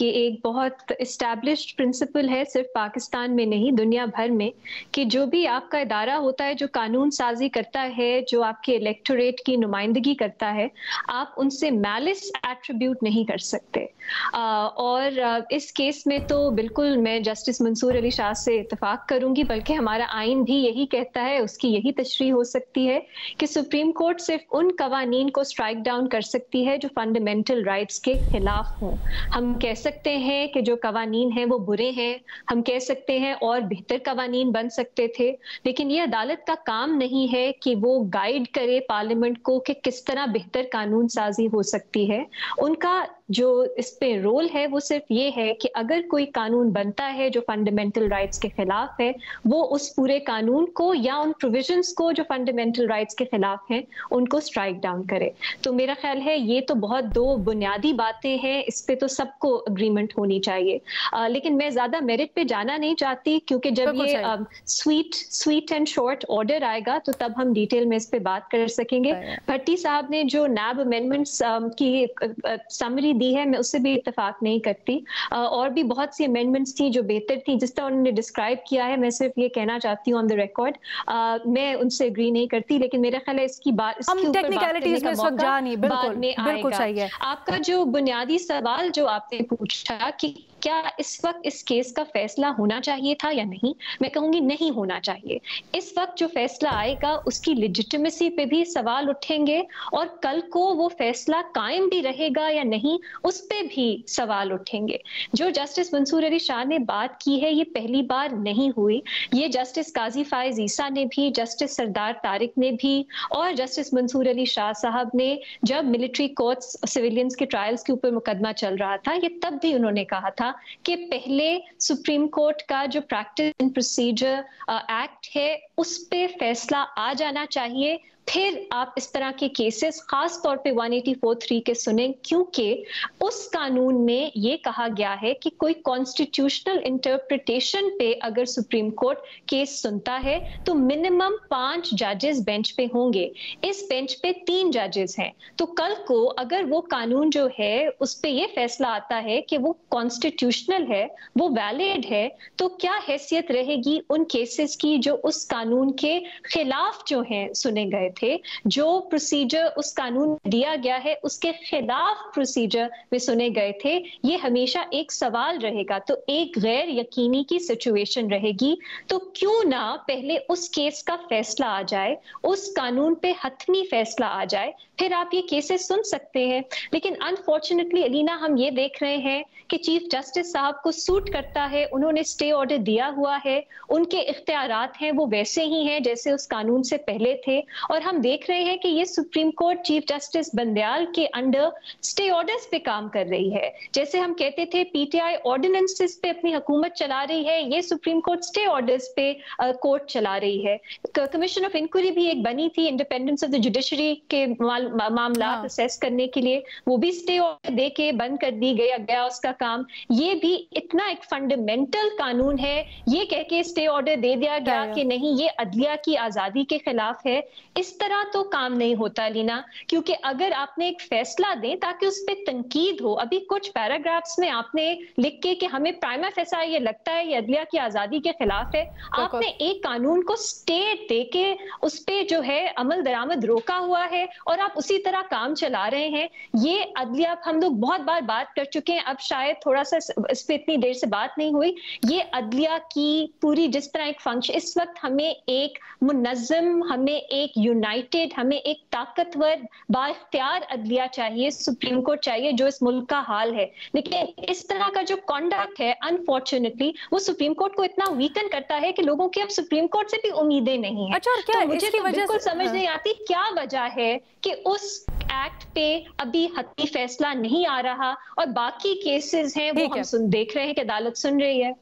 ये एक बहुत एस्टैब्लिश्ड प्रिंसिपल है सिर्फ पाकिस्तान में नहीं दुनिया भर में कि जो भी आपका इदारा होता है जो कानून साजी करता है, जो आपके इलेक्टोरेट की नुमाइंदगी करता है, आप उनसे मैलिस एट्रीब्यूट नहीं कर सकते। और इस केस में तो बिल्कुल मैं जस्टिस मंसूर अली शाह से इत्तेफाक करूंगी, बल्कि हमारा आइन भी यही कहता है, उसकी यही तशरीह हो सकती है कि सुप्रीम कोर्ट सिर्फ उन कवानीन को स्ट्राइक डाउन कर सकती है जो फंडामेंटल राइट्स के खिलाफ हों। हम कह सकते हैं कि जो कवानीन हैं वो बुरे हैं, हम कह सकते हैं और बेहतर कवानीन बन सकते थे, लेकिन ये अदालत का काम नहीं है कि वो गाइड करे पार्लियामेंट को कि किस तरह बेहतर कानून साजी हो सकती है। उनका जो इस पे रोल है वो सिर्फ ये है कि अगर कोई कानून बनता है जो फंडामेंटल राइट्स के खिलाफ है, वो उस पूरे कानून को या उन प्रोविजंस को जो फंडामेंटल राइट्स के खिलाफ हैं उनको स्ट्राइक डाउन करे। तो मेरा ख्याल है ये तो बहुत दो बुनियादी बातें हैं, इस पे तो सबको अग्रीमेंट होनी चाहिए। लेकिन मैं ज्यादा मेरिट पे जाना नहीं चाहती, क्योंकि जब ये स्वीट एंड शॉर्ट ऑर्डर आएगा तो तब हम डिटेल में इस पे बात कर सकेंगे। भट्टी साहब ने जो नैब अमेंडमेंट्स की समरी दी है, मैं उससे भी इत्तेफाक नहीं करती। और भी बहुत सी अमेंडमेंट्स थी जो बेहतर थी, जिस तरह उन्होंने डिस्क्राइब किया है, मैं सिर्फ ये कहना चाहती हूँ ऑन द रिकॉर्ड, मैं उनसे एग्री नहीं करती। लेकिन मेरा ख्याल है इसकी बात, इसके ऊपर बात करने का मौका बाद में आएगा। आपका जो बुनियादी सवाल जो आपने पूछा कि क्या इस वक्त इस केस का फैसला होना चाहिए था या नहीं, मैं कहूंगी नहीं होना चाहिए। इस वक्त जो फैसला आएगा उसकी लेजिटिमेसी पे भी सवाल उठेंगे, और कल को वो फैसला कायम भी रहेगा या नहीं उस पे भी सवाल उठेंगे। जो जस्टिस मंसूर अली शाह ने बात की है ये पहली बार नहीं हुई, ये जस्टिस काजी फाइज ईसा ने भी, जस्टिस सरदार तारिक ने भी और जस्टिस मंसूर अली शाह साहब ने, जब मिलिट्री कोर्ट्स सिविलियंस के ट्रायल्स के ऊपर मुकदमा चल रहा था, ये तब भी उन्होंने कहा था कि पहले सुप्रीम कोर्ट का जो प्रैक्टिस एंड प्रोसीजर एक्ट है उस पे फैसला आ जाना चाहिए, फिर आप इस तरह के केसेस खास तौर पे 184(3) के सुने, क्योंकि उस कानून में ये कहा गया है कि कोई कॉन्स्टिट्यूशनल इंटरप्रिटेशन पे अगर सुप्रीम कोर्ट केस सुनता है तो मिनिमम 5 जजेस बेंच पे होंगे। इस बेंच पे 3 जजेस हैं, तो कल को अगर वो कानून जो है उस पे ये फैसला आता है कि वो कॉन्स्टिट्यूशनल है, वो वैलिड है, तो क्या हैसियत रहेगी उन केसेस की जो उस कानून के खिलाफ जो हैं सुने गए थे, जो प्रोसीजर उस कानून में दिया गया है उसके खिलाफ प्रोसीजर में सुने गए थे। ये हमेशा एक सवाल रहेगा, तो एक गैर यकीनी की सिचुएशन रहेगी। तो क्यों ना पहले उस केस का फैसला आ जाए, उस कानून पे हतमी फैसला आ जाए, फिर आप ये केसेस सुन सकते हैं। लेकिन अनफॉर्चुनेटली अलीना, हम ये देख रहे हैं कि चीफ जस्टिस साहब को सूट करता है, उन्होंने स्टे ऑर्डर दिया हुआ है, उनके इख्तियारात हैं वो वैसे ही हैं जैसे उस कानून से पहले थे, और हम देख रहे हैं कि ये supreme court chief justice Bandial के अंडर स्टे ऑर्डर्स पे काम कर रही है। जैसे हम कहते थे पीटीआई ऑर्डिनेंसेस पे अपनी हुकूमत चला रही है, ये सुप्रीम कोर्ट स्टे ऑर्डर्स पे कोर्ट चला रही है। कमीशन ऑफ इंक्वायरी भी एक बनी थी इंडिपेंडेंस ऑफ द जुडिशरी के मामला असेस करने के लिए, वो भी स्टे ऑर्डर दे के बंद कर दी गया उसका काम। ये भी इतना एक फंडामेंटल कानून है, ये कह के स्टे ऑर्डर दे दिया गया कि नहीं ये अदलिया की आजादी के खिलाफ है। इस तरह तो काम नहीं होता लीना, क्योंकि अगर आपने एक फैसला दें ताकि उस पर तनकीद हो, अभी कुछ पैराग्राफ्स में आपने लिख के कि हमें प्राइमा फेसा ये लगता है ये अदलिया की आजादी के खिलाफ है, आपने एक कानून को स्टे दे के उस पे जो है अमल दरामद रोका हुआ है और आप उसी तरह काम चला रहे हैं। ये अदलिया, हम लोग बहुत बार बात कर चुके हैं, अब शायद थोड़ा सा इस पे इतनी देर से बात नहीं हुई, ये अदलिया की पूरी जिस तरह एक फंक्शन, इस वक्त हमें एक मुनज़्ज़म, हमें एक यूनाइटेड, हमें एक ताकतवर बाइख्तियार अदलिया चाहिए, सुप्रीम कोर्ट चाहिए जो इस मुल्क का हाल है। लेकिन इस तरह का जो कॉन्डक्ट है अनफॉर्चुनेटली वो सुप्रीम कोर्ट को इतना वीकन करता है कि लोगों की अब सुप्रीम कोर्ट से भी उम्मीदें नहीं है। अच्छा, और क्या तो मुझे तो बिल्कुल समझ नहीं आती क्या वजह है कि उस एक्ट पे अभी हतमी फैसला नहीं आ रहा और बाकी केसेस हैं वो हम देख रहे हैं कि अदालत सुन रही है।